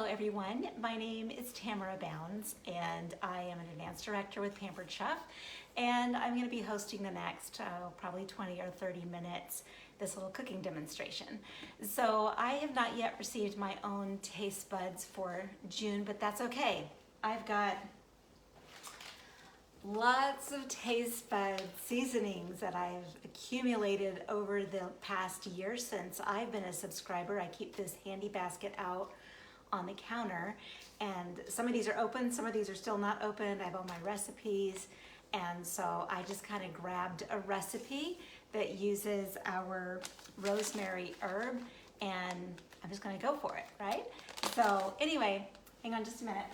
everyone. My name is Tamara Bounds and I am an advanced director with Pampered Chef, and I'm going to be hosting the next probably 20 or 30 minutes this little cooking demonstration. So I have not yet received my own taste buds for June, but that's okay. I've got lots of taste bud seasonings that I've accumulated over the past year since I've been a subscriber. I keep this handy basket out on the counter, and some of these are open, some of these are still not opened. I have all my recipes, and so I just kind of grabbed a recipe that uses our rosemary herb, and I'm just going to go for it, right? So anyway, hang on just a minute.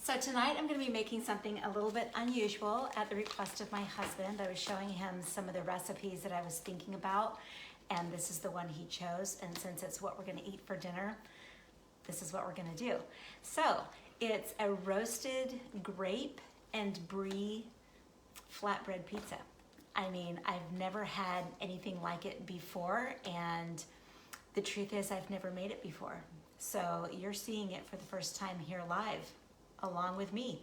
So tonight I'm going to be making something a little bit unusual at the request of my husband. I was showing him some of the recipes that I was thinking about, and this is the one he chose. And since it's what we're going to eat for dinner, this is what we're going to do. So it's a roasted grape and brie flatbread pizza. I mean, I've never had anything like it before, and the truth is I've never made it before. So you're seeing it for the first time here live, along with me.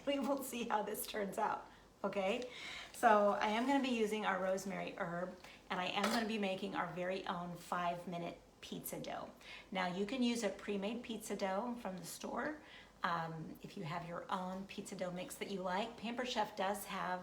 We will see how this turns out, okay? So I am gonna be using our rosemary herb, and I am gonna be making our very own 5-minute pizza dough. Now you can use a pre-made pizza dough from the store. If you have your own pizza dough mix that you like. Pampered Chef does have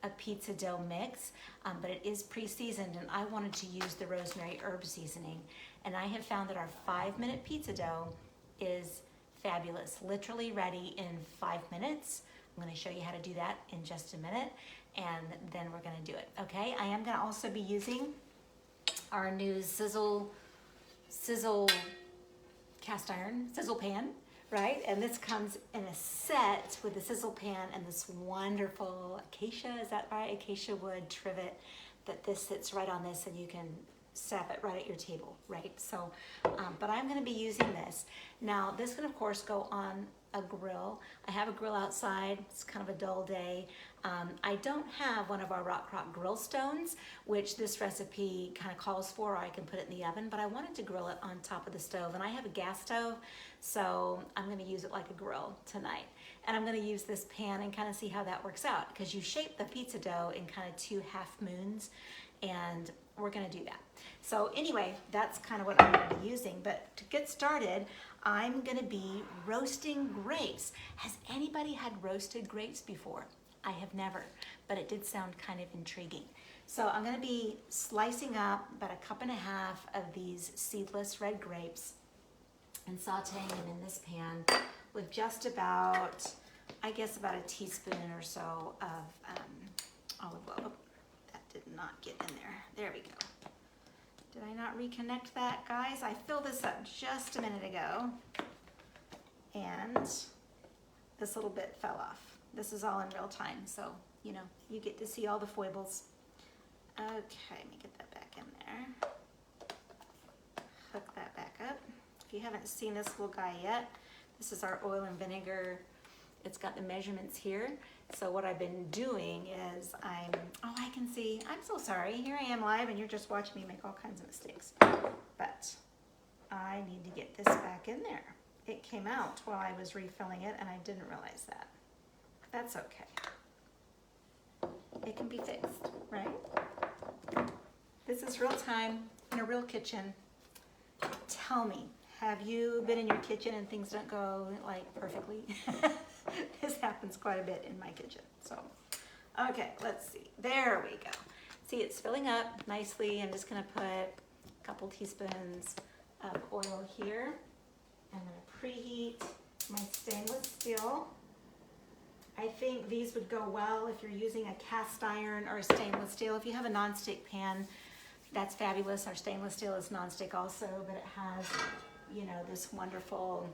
a pizza dough mix, but it is pre-seasoned, and I wanted to use the rosemary herb seasoning. And I have found that our 5-minute pizza dough is fabulous, literally ready in 5 minutes. I'm going to show you how to do that in just a minute, and then we're going to do it. Okay, I am going to also be using our new sizzle cast iron sizzle pan, right? And this comes in a set with a sizzle pan and this wonderful acacia, is that right? Acacia wood trivet that this sits right on this, and you can sap it right at your table, right? So, but I'm gonna be using this. Now, this can of course go on a grill. I have a grill outside, it's kind of a dull day. I don't have one of our Rock grill stones, which this recipe kind of calls for, or I can put it in the oven, but I wanted to grill it on top of the stove, and I have a gas stove, so I'm gonna use it like a grill tonight. And I'm gonna use this pan and kind of see how that works out, because you shape the pizza dough in kind of 2 half moons, and we're gonna do that. So anyway, that's kind of what I'm gonna be using. But to get started, I'm gonna be roasting grapes. Has anybody had roasted grapes before? I have never, but it did sound kind of intriguing. So I'm gonna be slicing up about 1.5 cups of these seedless red grapes and sauteing them in this pan with just about, I guess about a teaspoon or so of olive oil. That did not get in there. There we go. Did I not reconnect that, guys? I filled this up just a minute ago, and this little bit fell off. This is all in real time, so, you know, you get to see all the foibles. Okay, let me get that back in there. Hook that back up. If you haven't seen this little guy yet, this is our oil and vinegar. It's got the measurements here. So what I've been doing is I can see, I'm so sorry. Here I am live and you're just watching me make all kinds of mistakes. But I need to get this back in there. It came out while I was refilling it and I didn't realize that. That's okay. It can be fixed, right? This is real time in a real kitchen. Tell me, have you been in your kitchen and things don't go like perfectly? This happens quite a bit in my kitchen. So, okay, let's see. There we go. See, it's filling up nicely. I'm just gonna put a couple teaspoons of oil here. I'm gonna preheat my stainless steel. I think these would go well if you're using a cast iron or a stainless steel. If you have a nonstick pan, that's fabulous. Our stainless steel is nonstick also, but it has, you know, this wonderful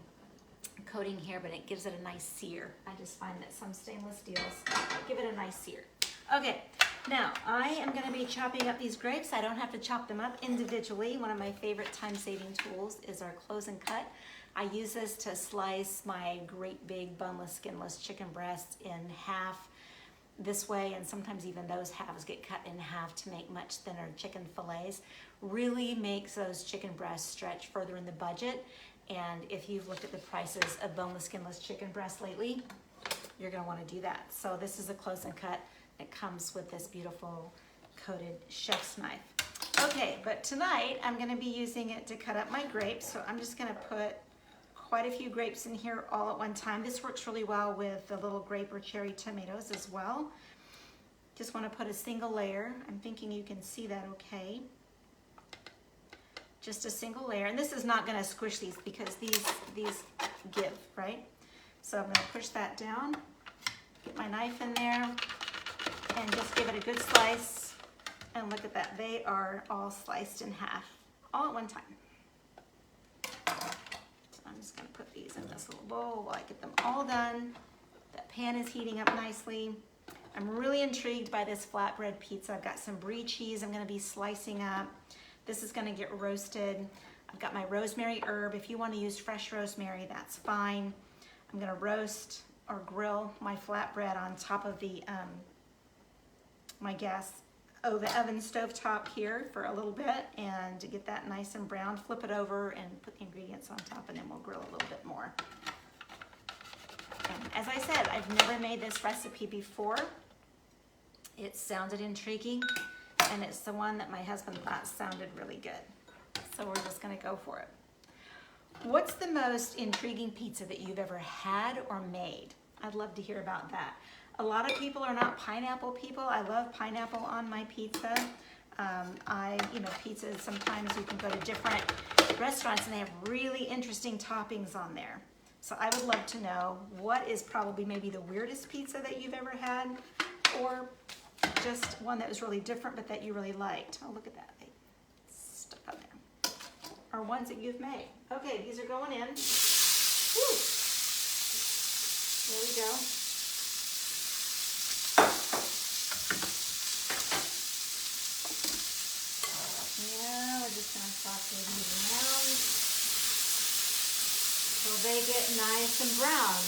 coating here, but it gives it a nice sear. I just find that some stainless steels give it a nice sear. Okay, now I am gonna be chopping up these grapes. I don't have to chop them up individually. One of my favorite time-saving tools is our close and cut. I use this to slice my great big boneless, skinless chicken breasts in half this way, and sometimes even those halves get cut in half to make much thinner chicken fillets. Really makes those chicken breasts stretch further in the budget And if you've looked at the prices of boneless, skinless chicken breast lately, you're gonna wanna do that. So this is a close and cut. It comes with this beautiful coated chef's knife. Okay, but tonight I'm gonna be using it to cut up my grapes. So I'm just gonna put quite a few grapes in here all at one time. This works really well with the little grape or cherry tomatoes as well. Just wanna put a single layer. I'm thinking you can see that okay. Just a single layer. And this is not gonna squish these because these give, right? So I'm gonna push that down, get my knife in there, and just give it a good slice. And look at that, they are all sliced in half, all at one time. So I'm just gonna put these in this little bowl while I get them all done. That pan is heating up nicely. I'm really intrigued by this flatbread pizza. I've got some brie cheese I'm gonna be slicing up. This is gonna get roasted. I've got my rosemary herb. If you wanna use fresh rosemary, that's fine. I'm gonna roast or grill my flatbread on top of the my oven stove top here for a little bit, and to get that nice and brown, flip it over and put the ingredients on top, and then we'll grill a little bit more. And as I said, I've never made this recipe before. It sounded intriguing, and it's the one that my husband thought sounded really good. So we're just gonna go for it. What's the most intriguing pizza that you've ever had or made? I'd love to hear about that. A lot of people are not pineapple people. I love pineapple on my pizza. Pizza, sometimes you can go to different restaurants and they have really interesting toppings on there. So I would love to know what is probably maybe the weirdest pizza that you've ever had, or just one that was really different but that you really liked. Oh, look at that. They stuck on there. Or ones that you've made. Okay, these are going in. Woo. There we go. Yeah, we're just gonna saute these around so they get nice and brown.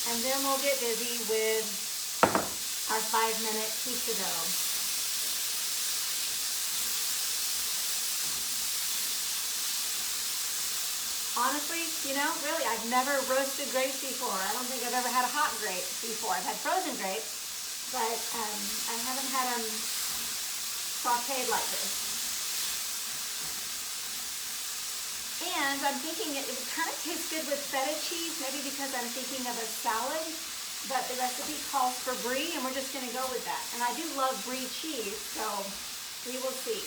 And then we'll get busy with our 5-minute pizza dough. Honestly, really, I've never roasted grapes before. I don't think I've ever had a hot grape before. I've had frozen grapes, but I haven't had them sauteed like this. And I'm thinking it would kind of taste good with feta cheese, maybe because I'm thinking of a salad, but the recipe calls for brie, and we're just gonna go with that. And I do love brie cheese, so we will see.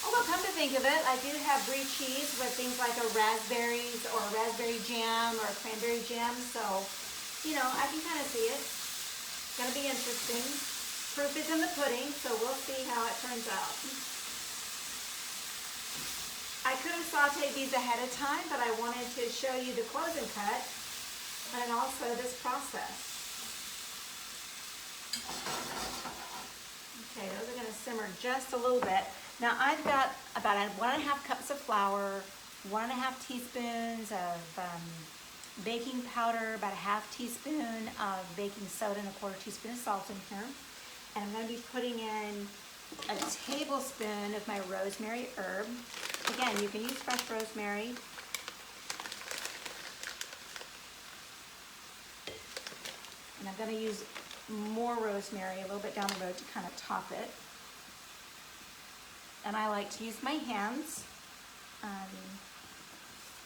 Although, come to think of it, I do have brie cheese with things like a raspberries or a raspberry jam or a cranberry jam. So, I can kind of see it. It's going to be interesting. Proof is in the pudding, so we'll see how it turns out. I could have sauteed these ahead of time, but I wanted to show you the close and cut and also this process. Okay, those are going to simmer just a little bit. Now I've got about 1.5 cups of flour, 1.5 teaspoons of baking powder, about 1/2 teaspoon of baking soda, and 1/4 teaspoon of salt in here. And I'm going to be putting in a tablespoon of my rosemary herb. Again, you can use fresh rosemary. And I'm going to use more rosemary a little bit down the road to kind of top it. And I like to use my hands.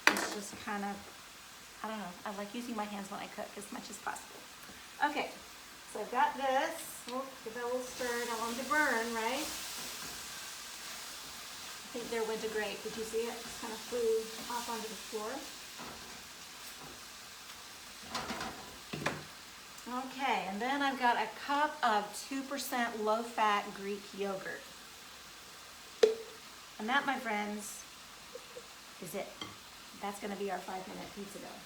It's just kind of, I don't know, I like using my hands when I cook as much as possible. Okay, so I've got this. We'll give it a little stir. I don't want it to burn, right? I think there went a grape. Did you see it? It just kind of flew off onto the floor. Okay, and then I've got a cup of 2% low-fat Greek yogurt. And that, my friends, is it. That's going to be our 5-minute pizza dough.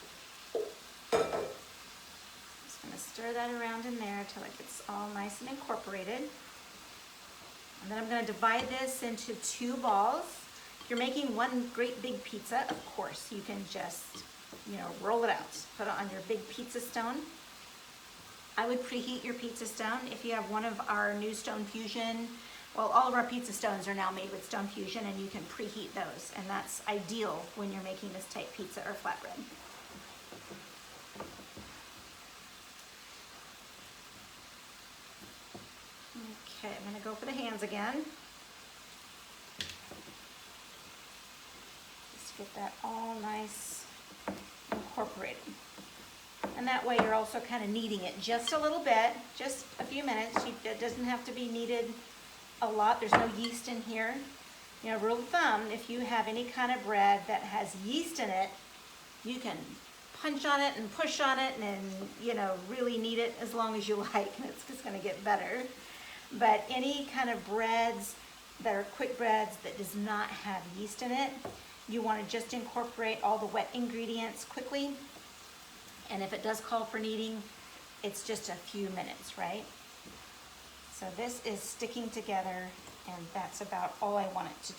Just going to stir that around in there until it gets all nice and incorporated. And then I'm going to divide this into 2 balls. If you're making one great big pizza, of course, you can just, roll it out. Put it on your big pizza stone. I would preheat your pizza stone. If you have one of our new Stone Fusion Well, all of our pizza stones are now made with Stone Fusion, and you can preheat those, and that's ideal when you're making this type pizza or flatbread. Okay, I'm gonna go for the hands again. Just get that all nice incorporated. And that way you're also kind of kneading it just a little bit, just a few minutes. It doesn't have to be kneaded a lot. There's no yeast in here. You know, rule of thumb, if you have any kind of bread that has yeast in it, you can punch on it and push on it and you know, really knead it as long as you like, and it's just gonna get better. But any kind of breads that are quick breads that does not have yeast in it, you wanna just incorporate all the wet ingredients quickly. And if it does call for kneading, it's just a few minutes, right? So this is sticking together, and that's about all I want it to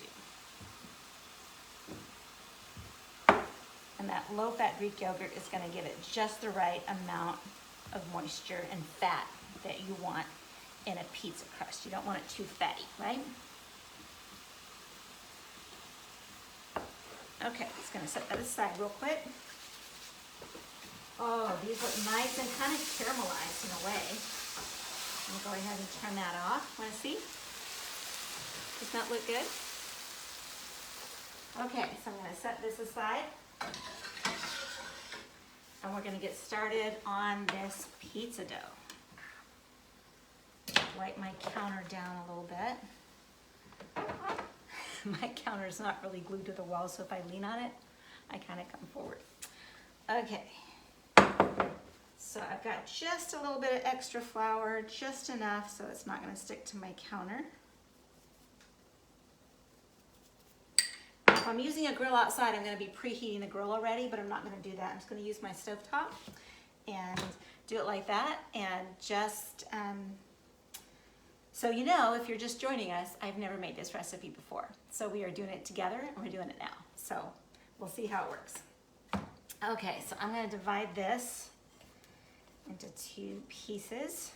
do. And that low-fat Greek yogurt is gonna give it just the right amount of moisture and fat that you want in a pizza crust. You don't want it too fatty, right? Okay, just gonna set that aside real quick. Oh, these look nice and kind of caramelized in a way. I'm gonna go ahead and turn that off. Want to see? Does that look good? Okay, so I'm gonna set this aside. And we're gonna get started on this pizza dough. Wipe my counter down a little bit. My counter is not really glued to the wall, so if I lean on it, I kind of come forward. Okay. So I've got just a little bit of extra flour, just enough so it's not going to stick to my counter. If I'm using a grill outside, I'm going to be preheating the grill already, but I'm not going to do that. I'm just going to use my stovetop and do it like that. And just so you know, if you're just joining us, I've never made this recipe before. So we are doing it together, and we're doing it now. So we'll see how it works. Okay, so I'm going to divide this into 2 pieces.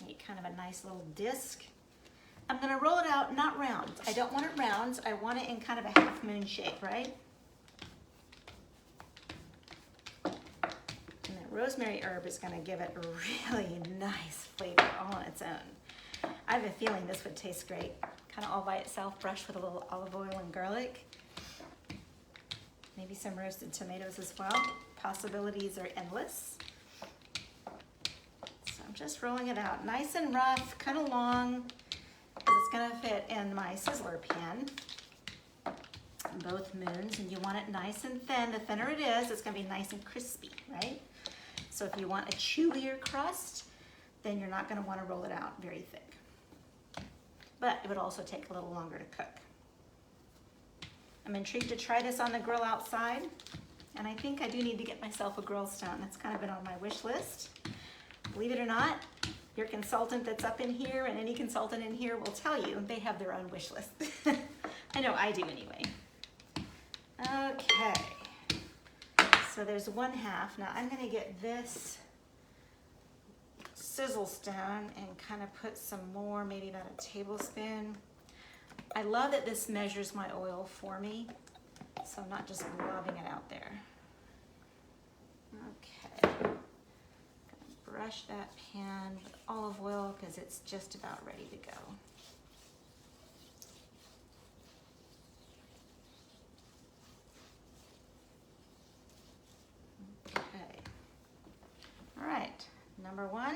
Make kind of a nice little disc. I'm going to roll it out, not round. I don't want it round. I want it in kind of a half moon shape, right? And that rosemary herb is going to give it a really nice flavor all on its own. I have a feeling this would taste great, kind of all by itself, brushed with a little olive oil and garlic. Maybe some roasted tomatoes as well. Possibilities are endless. So I'm just rolling it out nice and rough, kind of long, because it's going to fit in my sizzler pan. Both moons, and you want it nice and thin. The thinner it is, it's going to be nice and crispy, right? So if you want a chewier crust, then you're not going to want to roll it out very thick. But it would also take a little longer to cook. I'm intrigued to try this on the grill outside, and I think I do need to get myself a grill stone. That's kind of been on my wish list. Believe it or not, your consultant that's up in here and any consultant in here will tell you they have their own wish list. I know I do anyway. Okay, so there's 1/2. Now I'm gonna get this sizzle stone and kind of put some more, maybe about a tablespoon. I love that this measures my oil for me, so I'm not just lobbing it out there. Okay, gonna brush that pan with olive oil because it's just about ready to go. Okay, all right, number 1,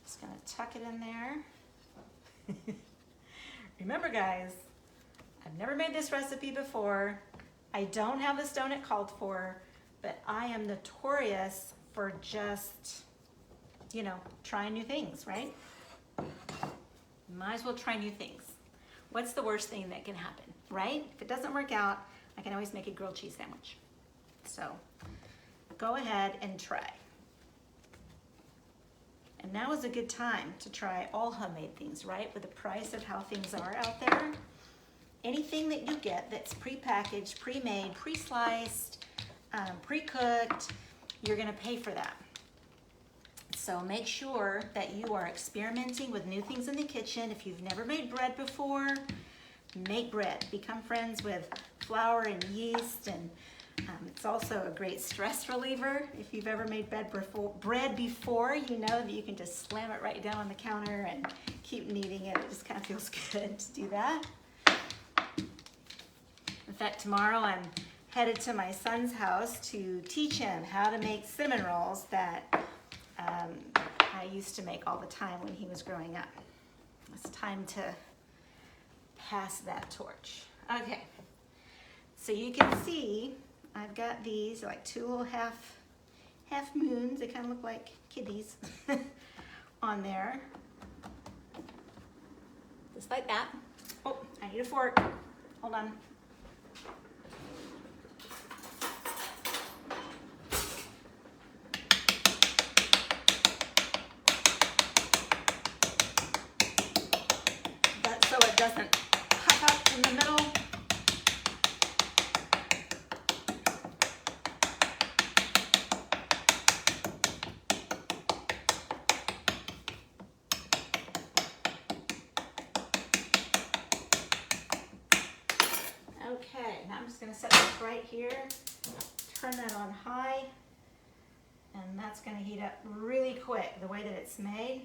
just gonna tuck it in there. Remember guys, I've never made this recipe before. I don't have the stone it called for, but I am notorious for just, you know, trying new things, right? Might as well try new things. What's the worst thing that can happen, right? If it doesn't work out, I can always make a grilled cheese sandwich. So go ahead and try. And now is a good time to try all homemade things, right? With the price of how things are out there. Anything that you get that's pre-packaged, pre-made, pre-sliced, pre-cooked, you're gonna pay for that. So make sure that you are experimenting with new things in the kitchen. If you've never made bread before, make bread. Become friends with flour and yeast, and it's also a great stress reliever. If you've ever made bread before, you know that you can just slam it right down on the counter and keep kneading it. It just kind of feels good to do that. In fact, tomorrow I'm headed to my son's house to teach him how to make cinnamon rolls that I used to make all the time when he was growing up. It's time to pass that torch. Okay, so you can see I've got these like two little half moons. They kind of look like kiddies on there. Just like that. Oh, I need a fork. Hold on. So it doesn't puff up in the middle. Okay, now I'm just going to set this right here, turn that on high, and that's going to heat up really quick. The way that it's made,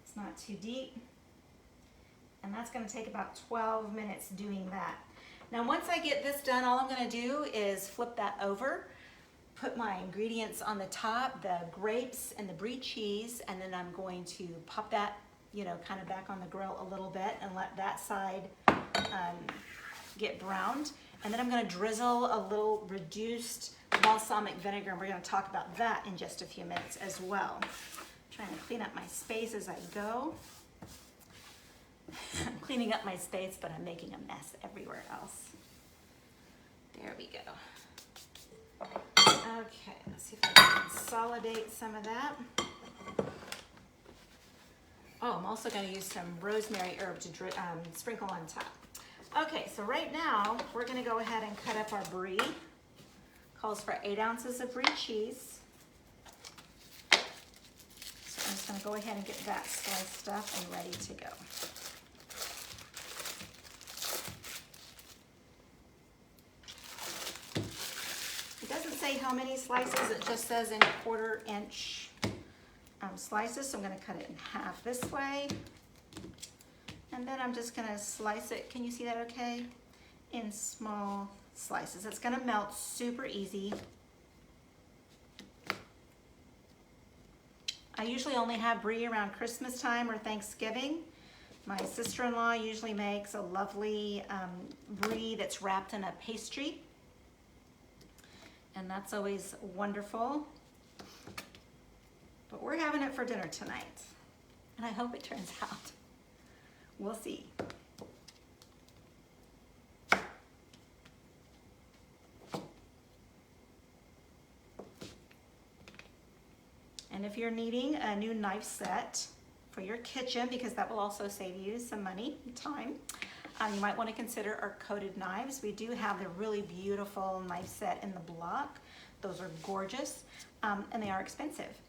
it's not too deep. And that's going to take about 12 minutes doing that. Now once I get this done, all I'm going to do is flip that over, put my ingredients on the top, the grapes and the brie cheese, and then I'm going to pop that, you know, kind of back on the grill a little bit and let that side get browned. And then I'm going to drizzle a little reduced balsamic vinegar, and we're going to talk about that in just a few minutes as well. I'm trying to clean up my space as I go. I'm cleaning up my space, but I'm making a mess everywhere else. There we go. Okay, let's see if I can consolidate some of that. Oh, I'm also going to use some rosemary herb to sprinkle on top. Okay, so right now we're going to go ahead and cut up our brie. Calls for 8 ounces of brie cheese. So I'm just going to go ahead and get that sliced up and ready to go. It doesn't say how many slices, it just says in 1/4 inch slices. So I'm going to cut it in half this way. And then I'm just going to slice it, can you see that okay? In small slices. It's going to melt super easy. I usually only have brie around Christmas time or Thanksgiving. My sister-in-law usually makes a lovely brie that's wrapped in a pastry. And that's always wonderful. But we're having it for dinner tonight. And I hope it turns out. We'll see. And if you're needing a new knife set for your kitchen, because that will also save you some money and time, you might want to consider our coated knives. We do have the really beautiful knife set in the block. Those are gorgeous, and they are expensive,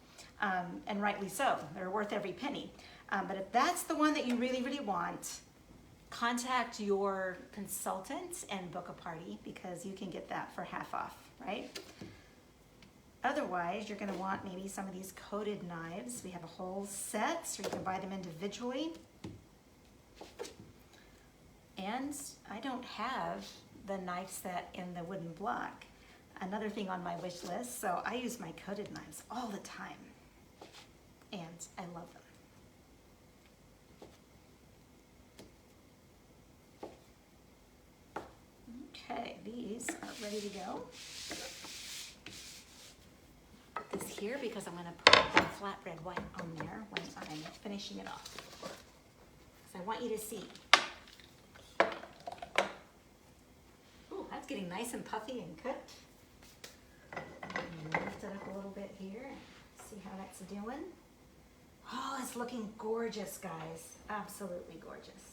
and rightly so. They're worth every penny. But if that's the one that you really, really want, contact your consultant and book a party, because you can get that for half off, right? Otherwise, you're going to want maybe some of these coated knives. We have a whole set, so you can buy them individually. And I don't have the knife set in the wooden block. Another thing on my wish list, so I use my coated knives all the time, and I love them. Okay, these are ready to go. Put this here because I'm going to put the flatbread white on there when I'm finishing it off. So I want you to see. Ooh, that's getting nice and puffy and cooked. Lift it up a little bit here. See how that's doing. Oh, it's looking gorgeous, guys. Absolutely gorgeous.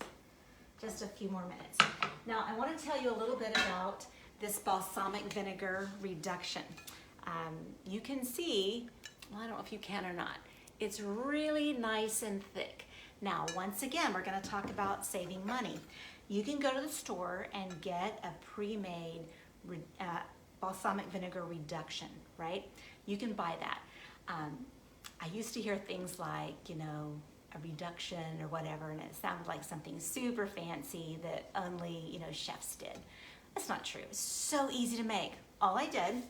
Just a few more minutes. Now, I want to tell you a little bit about this balsamic vinegar reduction. You can see, well, I don't know if you can or not, It's really nice and thick. Now, once again, we're gonna talk about saving money. You can go to the store and get a pre-made balsamic vinegar reduction, right? You can buy that. I used to hear things like, you know, a reduction or whatever, and it sounded like something super fancy that only, you know, chefs did. That's not true. It's so easy to make. All I did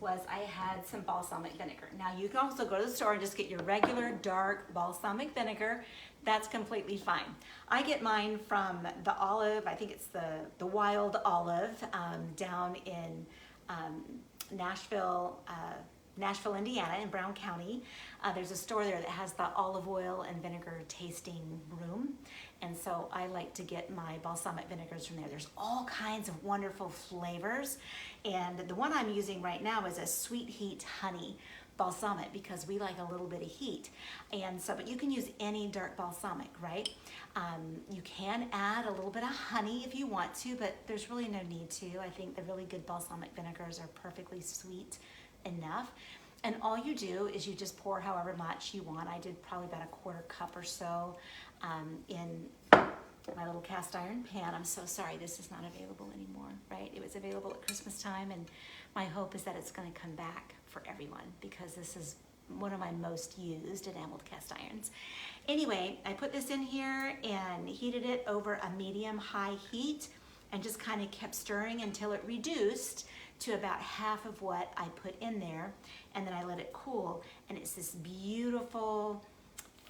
was I had some balsamic vinegar. Now you can also go to the store and just get your regular dark balsamic vinegar. That's completely fine. I get mine from the olive, I think it's the wild olive down in Nashville, Indiana in Brown County. There's a store there that has the olive oil and vinegar tasting room. And so I like to get my balsamic vinegars from there. There's all kinds of wonderful flavors. And the one I'm using right now is a sweet heat honey balsamic because we like a little bit of heat. And so, but you can use any dark balsamic, right? You can add a little bit of honey if you want to, but there's really no need to. I think the really good balsamic vinegars are perfectly sweet enough. And all you do is you just pour however much you want. I did probably about a 1/4 cup or so in my little cast iron pan. I'm so sorry this is not available anymore, right? It was available at Christmas time, and my hope is that it's going to come back for everyone because this is one of my most used enameled cast irons. Anyway, I put this in here and heated it over a medium-high heat and just kind of kept stirring until it reduced to about half of what I put in there, and then I let it cool, and it's this beautiful,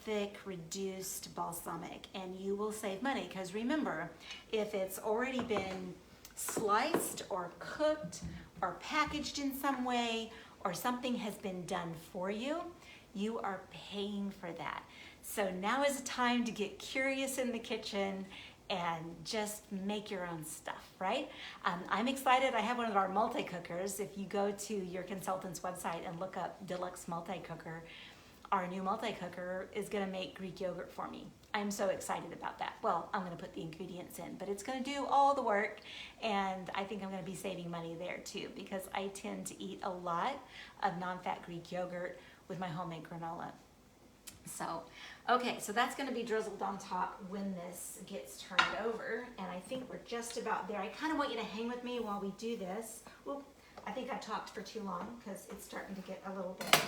thick, reduced balsamic, and you will save money because remember, if it's already been sliced or cooked or packaged in some way or something has been done for you, you are paying for that. So now is the time to get curious in the kitchen and just make your own stuff, right? I'm excited. I have one of our multi-cookers. If you go to your consultant's website and look up Deluxe Multi-Cooker, our new multi-cooker is gonna make Greek yogurt for me. I'm so excited about that. Well, I'm gonna put the ingredients in, but it's gonna do all the work, and I think I'm gonna be saving money there too because I tend to eat a lot of non-fat Greek yogurt with my homemade granola. So, okay, so that's gonna be drizzled on top when this gets turned over, and I think we're just about there. I kinda want you to hang with me while we do this. Oop, I think I've talked for too long because it's starting to get a little bit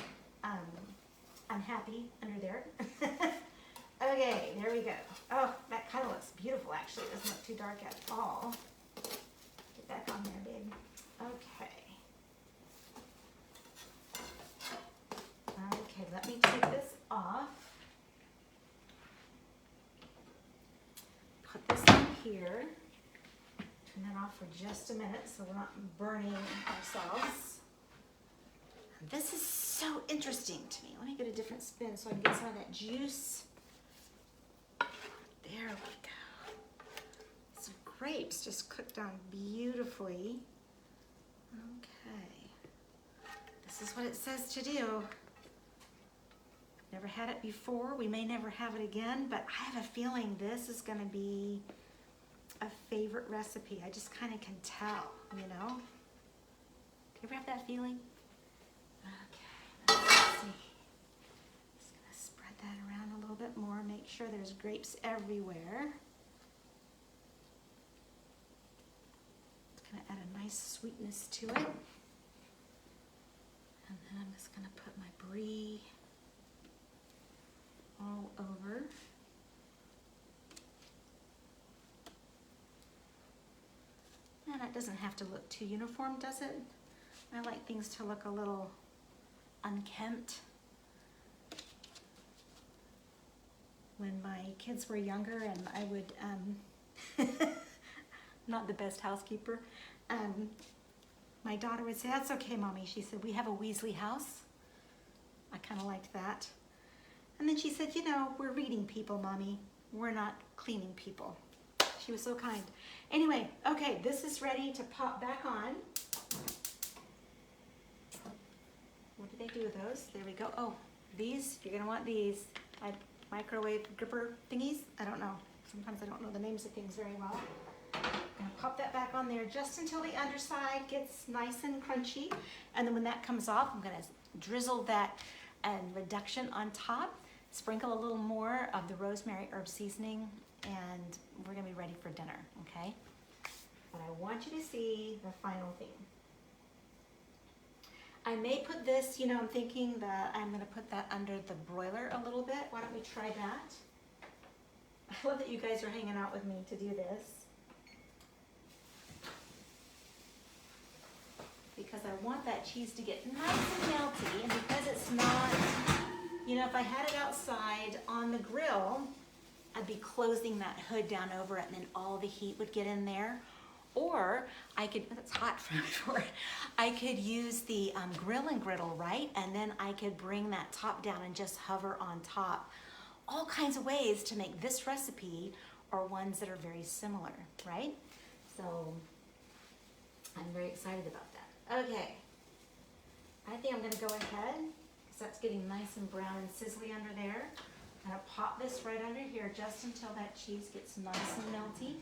unhappy under there. Okay, there we go. Oh, that kind of looks beautiful actually. It doesn't look too dark at all. Get back on there, babe. Okay. Okay, let me take this off. Put this in here. Turn that off for just a minute so we're not burning ourselves. This is so interesting to me. Let me get a different spin so I can get some of that juice. There we go. Some grapes just cooked down beautifully. Okay. This is what it says to do. Never had it before. We may never have it again, but I have a feeling this is going to be a favorite recipe. I just kind of can tell, you know? Do you ever have that feeling? Okay, let's see. Just gonna spread that around a little bit more, make sure there's grapes everywhere. It's gonna add a nice sweetness to it. And then I'm just gonna put my brie all over. And it doesn't have to look too uniform, does it? I like things to look a little unkempt. When my kids were younger and I would, not the best housekeeper, my daughter would say, "That's okay, Mommy." She said, "We have a Weasley house." I kind of liked that. And then she said, "You know, we're reading people, Mommy. We're not cleaning people." She was so kind. Anyway, okay, this is ready to pop back on. What did they do with those? There we go. Oh, these, you're gonna want these. Microwave gripper thingies. I don't know. Sometimes I don't know the names of things very well. I'm gonna pop that back on there just until the underside gets nice and crunchy. And then when that comes off, I'm gonna drizzle that and reduction on top. Sprinkle a little more of the rosemary herb seasoning, and we're gonna be ready for dinner, okay? But I want you to see the final thing. I may put this, I'm thinking that I'm gonna put that under the broiler a little bit. Why don't we try that? I love that you guys are hanging out with me to do this, because I want that cheese to get nice and melty, and because it's not, if I had it outside on the grill, I'd be closing that hood down over it, and then all the heat would get in there. Or I could, it's hot from before, I could use the grill and griddle, right? And then I could bring that top down and just hover on top. All kinds of ways to make this recipe or ones that are very similar, right? So I'm very excited about that. Okay, I think I'm gonna go ahead, because that's getting nice and brown and sizzly under there. I'm gonna pop this right under here just until that cheese gets nice and melty.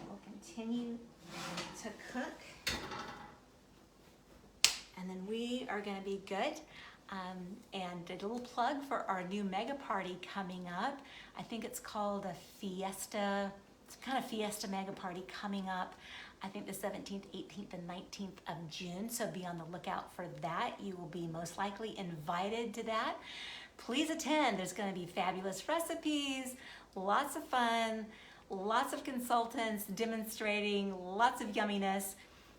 We'll continue to cook, and then we are gonna be good. And a little plug for our new mega party coming up. I think it's called a Fiesta, it's kind of Fiesta mega party coming up. I think the 17th, 18th, and 19th of June, so be on the lookout for that. You will be most likely invited to that. Please attend. There's gonna be fabulous recipes, lots of fun, lots of consultants demonstrating lots of yumminess.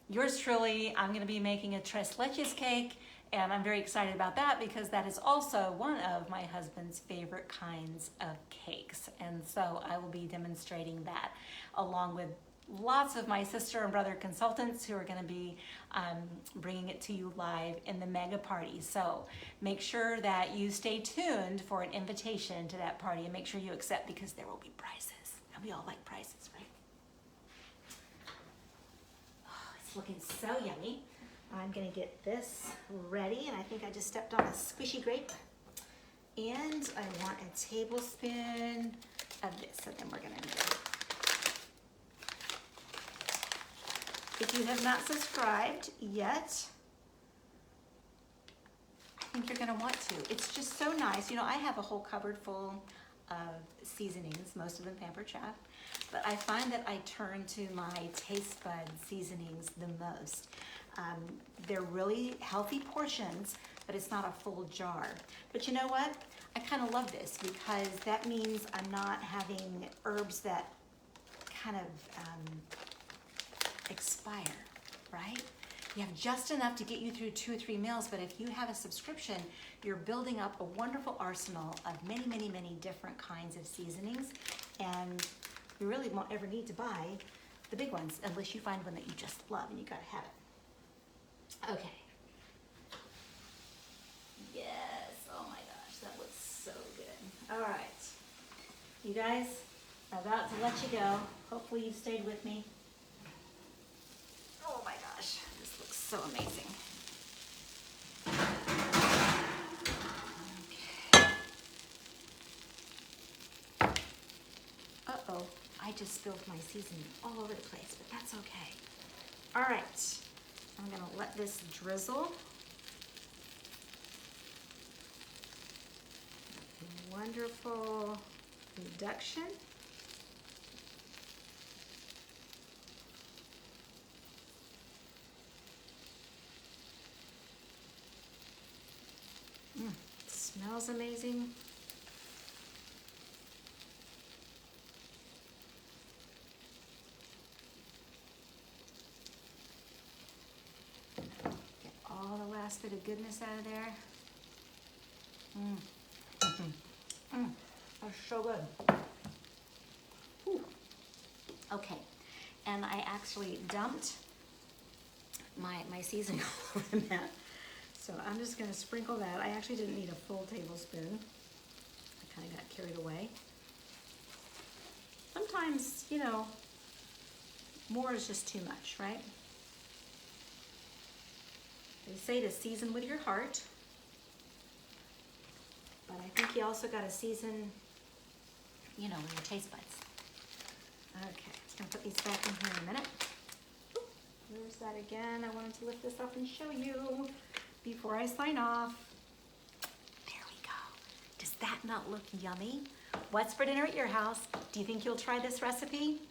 Yours truly, I'm gonna be making a tres leches cake, and I'm very excited about that because that is also one of my husband's favorite kinds of cakes. And so I will be demonstrating that along with lots of my sister and brother consultants who are gonna be bringing it to you live in the mega party. So make sure that you stay tuned for an invitation to that party, and make sure you accept, because there will be prizes. And we all like prizes, right? Oh, it's looking so yummy. I'm gonna get this ready, and I think I just stepped on a squishy grape. And I want a tablespoon of this, so then we're gonna need it. If you have not subscribed yet, I think you're gonna want to. It's just so nice. I have a whole cupboard full of seasonings, most of them Pampered Chef, but I find that I turn to my taste bud seasonings the most. They're really healthy portions, but it's not a full jar. But you know what? I kind of love this, because that means I'm not having herbs that kind of expire, right? You have just enough to get you through 2 or 3 meals, but if you have a subscription, you're building up a wonderful arsenal of many, many, many different kinds of seasonings, and you really won't ever need to buy the big ones unless you find one that you just love and you gotta have it. Okay. Yes, oh my gosh, that looks so good. All right, you guys, I'm about to let you go. Hopefully you've stayed with me. Oh my gosh, this looks so amazing. Okay. Uh-oh, I just spilled my seasoning all over the place, but that's okay. All right, I'm gonna let this drizzle. Wonderful reduction. Smells amazing. Get all the last bit of goodness out of there. That's so good. Ooh. Okay, and I actually dumped my seasoning all over the mat. So I'm just gonna sprinkle that. I actually didn't need a full tablespoon. I kind of got carried away. Sometimes, more is just too much, right? They say to season with your heart, but I think you also gotta season, with your taste buds. Okay, just gonna put these back in here in a minute. Oop, there's that again. I wanted to lift this up and show you before I sign off. that not look yummy? What's for dinner at your house? Do you think you'll try this recipe?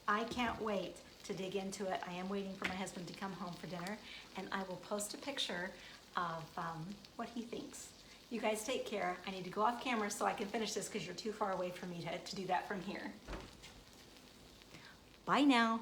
I can't wait to dig into it. I am waiting for my husband to come home for dinner, and I will post a picture of what he thinks. You guys take care. I need to go off camera so I can finish this because you're too far away for me to do that from here. Bye now.